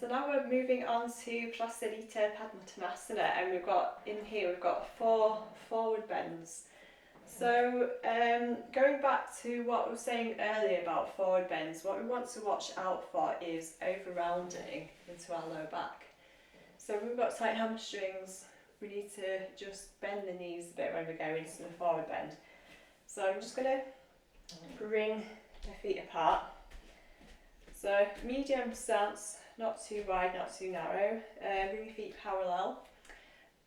So now we're moving on to Prasarita Padmottanasana, and we've got 4 forward bends. So going back to what we were saying earlier about forward bends, what we want to watch out for is over-rounding into our lower back. So if we've got tight hamstrings, we need to just bend the knees a bit when we go into the forward bend. So I'm just going to bring the feet apart. So medium stance, not too wide, not too narrow. Bring your feet parallel.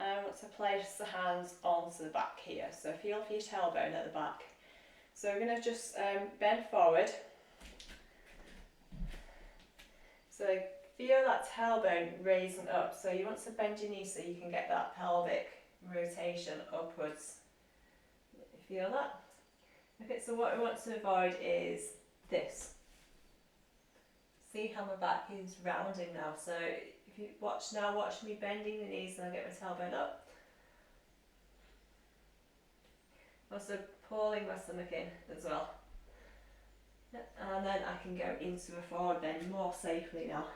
I want to place the hands onto the back here. So feel for your tailbone at the back. So we're going to just bend forward. So feel that tailbone raising up. So you want to bend your knees so you can get that pelvic rotation upwards. You feel that? Okay, so what we want to avoid is this. See how my back is rounding now. So if you watch me bending the knees and I get my tailbone up. Also pulling my stomach in as well. And then I can go into a forward bend more safely now.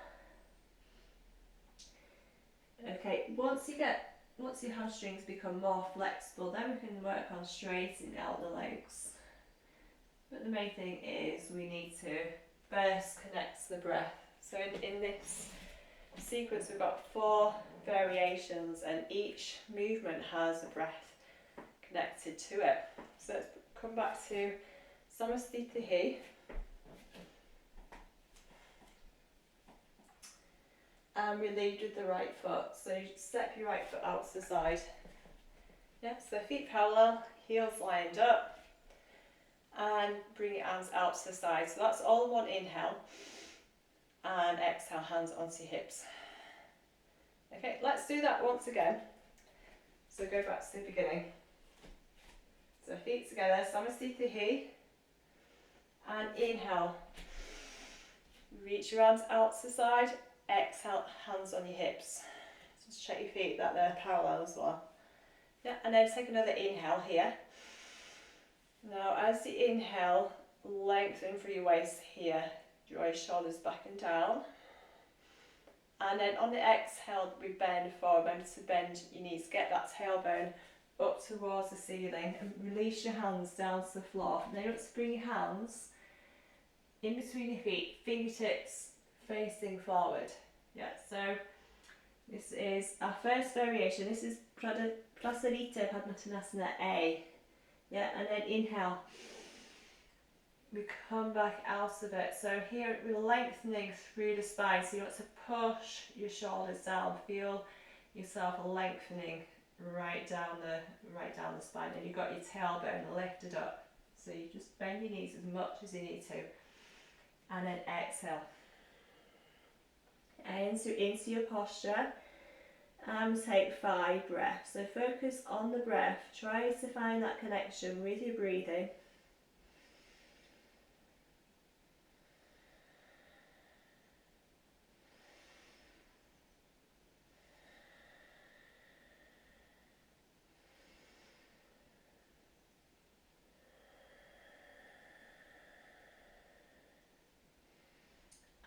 Okay, once your hamstrings become more flexible, then we can work on straightening out the legs. But the main thing is we need to first connect the breath. So in this sequence we've got 4 variations and each movement has a breath connected to it. So let's come back to Samastitihi. And we lead with the right foot. So you step your right foot out to the side. Yeah, so feet parallel, heels lined up. And bring your hands out to the side. So that's all in one inhale. And exhale, hands onto your hips. Okay, let's do that once again. So go back to the beginning. So feet together, Samastitihi. And inhale. Reach your arms out to the side. Exhale, hands on your hips. Just check your feet that they're parallel as well. Yeah, and then take another inhale here. Now as you inhale, lengthen through your waist here. Draw your shoulders back and down. And then on the exhale, we bend forward. Remember to bend your knees. Get that tailbone up towards the ceiling and release your hands down to the floor. Now you want to bring your hands in between your feet, fingertips facing forward. Yeah, so this is our first variation. This is Prasarita Padmottanasana A. Yeah, and then inhale. We come back out of it. So here we're lengthening through the spine. So you want to push your shoulders down. Feel yourself lengthening right down the spine. And you've got your tailbone lifted up. So you just bend your knees as much as you need to. And then exhale. Into your posture. And take 5 breaths. So focus on the breath. Try to find that connection with your breathing.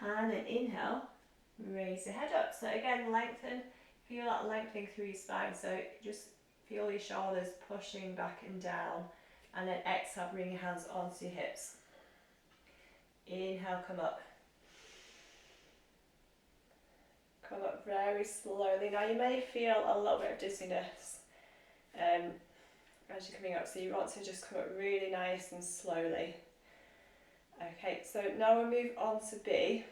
And then inhale, raise your head up. So again, lengthen, feel that lengthening through your spine. So just feel your shoulders pushing back and down. And then exhale, bring your hands onto your hips. Inhale, come up. Come up very slowly. Now you may feel a little bit of dizziness as you're coming up. So you want to just come up really nice and slowly. Okay, so now we'll move on to B.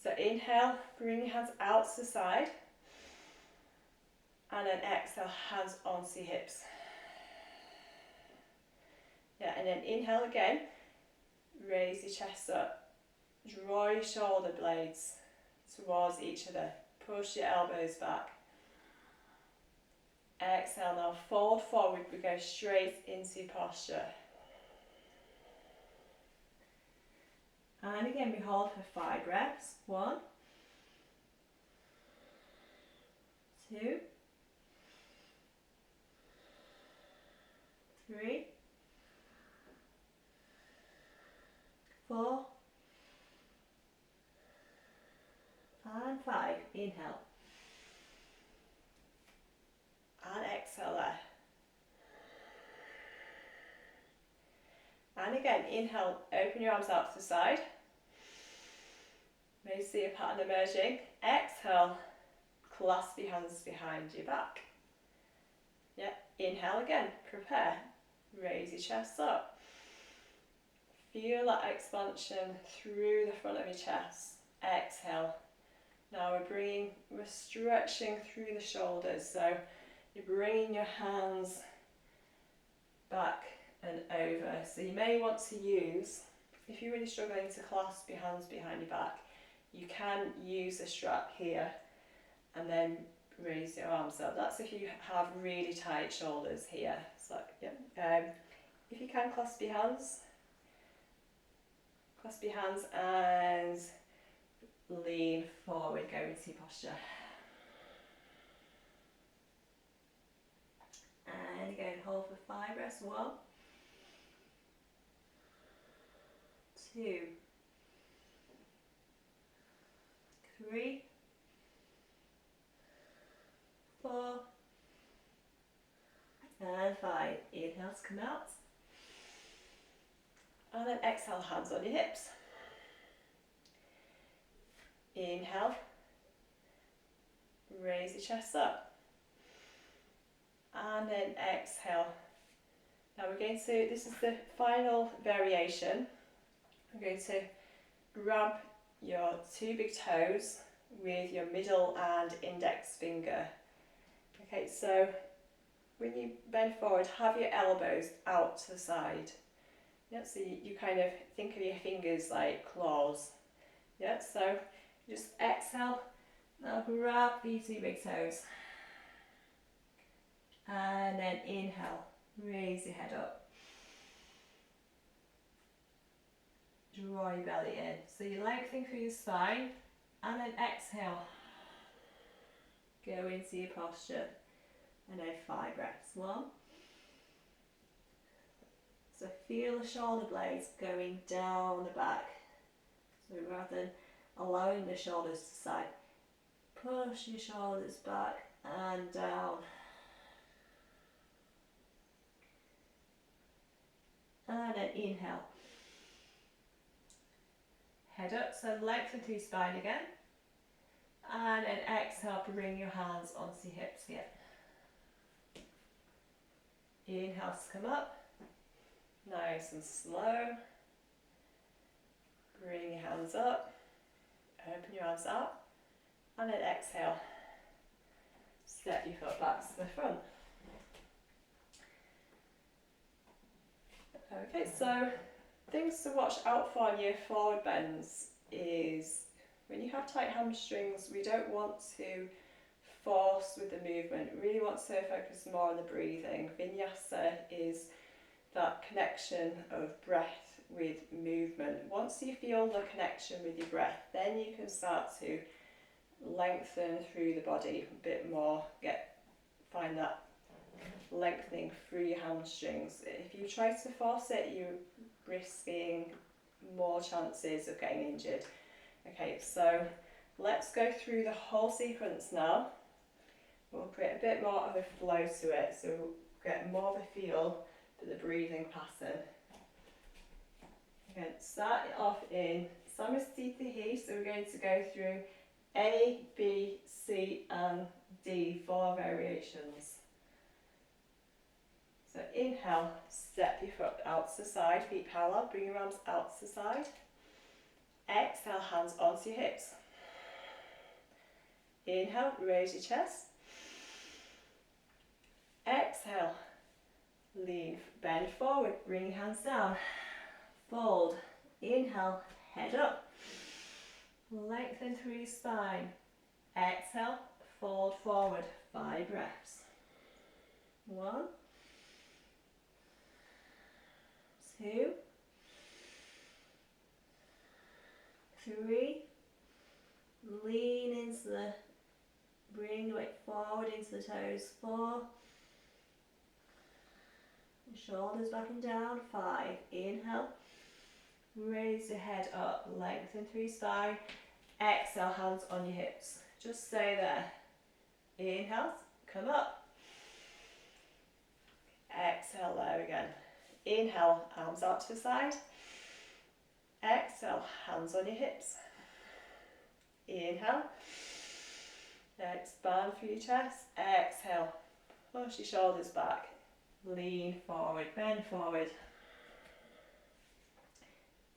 So inhale, bring your hands out to the side. And then exhale, hands onto your hips. Yeah, and then inhale again. Raise your chest up. Draw your shoulder blades towards each other. Push your elbows back. Exhale now, fold forward. We go straight into posture. And again, we hold for 5 breaths. 1, 2, 3, 4, and 5. Inhale. And exhale there. And again, inhale, open your arms out to the side. May see a pattern emerging. Exhale, clasp your hands behind your back. Yeah, inhale again, prepare. Raise your chest up. Feel that expansion through the front of your chest. Exhale. Now we're stretching through the shoulders. So you're bringing your hands back and over. So you may want to use, if you're really struggling to clasp your hands behind your back, you can use a strap here and then raise your arms up. That's if you have really tight shoulders here. So yeah, if you can clasp your hands and lean forward, go into your posture. And again, hold for 5 breaths. 1, 2, 3, 4, and 5. Inhale to come out. And then exhale, hands on your hips. Inhale, raise your chest up. And then exhale. Now we're going to, this is the final variation. We're going to grab your 2 big toes with your middle and index finger. Okay, so when you bend forward, have your elbows out to the side. Yeah, so you kind of think of your fingers like claws. Yeah, so just exhale. Now grab these 2 big toes. And then inhale, raise your head up. Draw your belly in. So you're lengthening through your spine. And then exhale. Go into your posture. And then 5 breaths. 1. So feel the shoulder blades going down the back. So rather than allowing the shoulders to side, push your shoulders back and down. And then inhale. Head up, so lengthen through spine again. And then exhale, bring your hands onto your hips here. Inhale to come up. Nice and slow. Bring your hands up. Open your arms out. And then exhale. Step your foot back to the front. Okay, so things to watch out for on your forward bends is when you have tight hamstrings, we don't want to force with the movement. We really want to focus more on the breathing. Vinyasa is that connection of breath with movement. Once you feel the connection with your breath, then you can start to lengthen through the body a bit more. Find that lengthening through your hamstrings. If you try to force it, you're risking more chances of getting injured. Okay, so let's go through the whole sequence now. We'll create a bit more of a flow to it, so we'll get more of a feel for the breathing pattern. Okay, start it off in Samastitihi, so we're going to go through A, B, C and D, 4 variations. So inhale, step your foot out to the side, feet parallel, bring your arms out to the side. Exhale, hands onto your hips. Inhale, raise your chest. Exhale, lean, bend forward, bring your hands down. Fold, inhale, head up. Lengthen through your spine. Exhale, fold forward, 5 breaths. 1, 2, 3, lean into bring the weight forward into the toes. 4, shoulders back and down. 5, inhale, raise your head up, lengthen through your spine. Exhale, hands on your hips. Just stay there. Inhale, come up. Exhale, there again. Inhale, arms out to the side. Exhale, hands on your hips. Inhale. Expand through your chest. Exhale. Push your shoulders back. Lean forward, bend forward.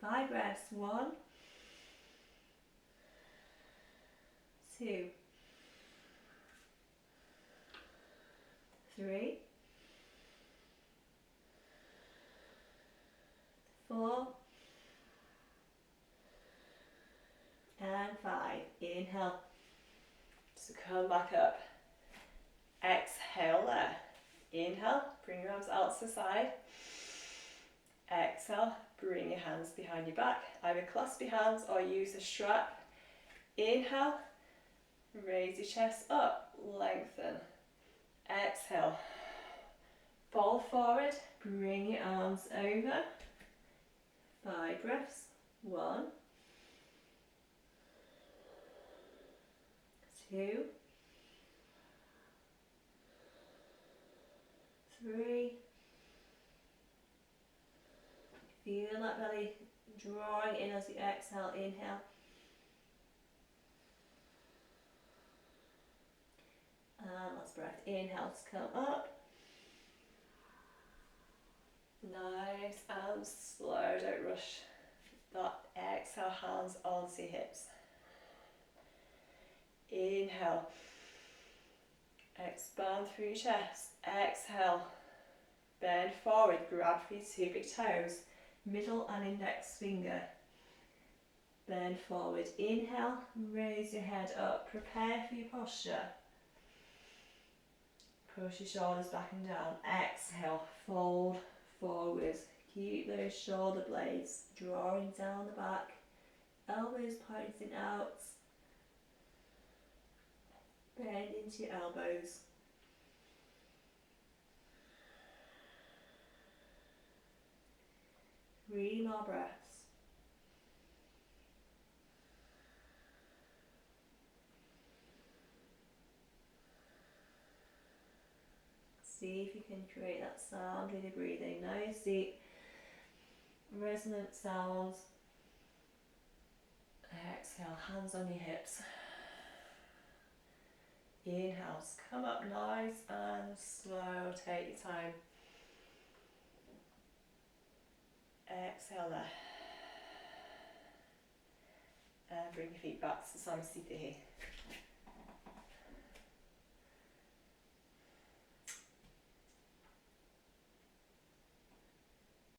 5 breaths. 1, 2, 3, 4, and 5. Inhale. So come back up. Exhale there. Inhale, bring your arms out to the side. Exhale, bring your hands behind your back. Either clasp your hands or use a strap. Inhale, raise your chest up, lengthen. Exhale, fall forward, bring your arms over. 5 breaths. 1, 2, 3. Feel that belly drawing in as you exhale. Inhale. And last breath. Inhale to come up. Nice and slow, don't rush. That exhale, hands onto your hips. Inhale. Expand through your chest. Exhale. Bend forward, grab for your 2 big toes. Middle and index finger. Bend forward. Inhale, raise your head up. Prepare for your posture. Push your shoulders back and down. Exhale, fold forward. Keep those shoulder blades drawing down the back. Elbows pointing out. Bend into your elbows. Three more breaths. See if you can create that sound with your breathing. Nice deep resonant sounds. Exhale, hands on your hips. Inhale, come up nice and slow, take your time. Exhale there. And bring your feet back to Samasthiti.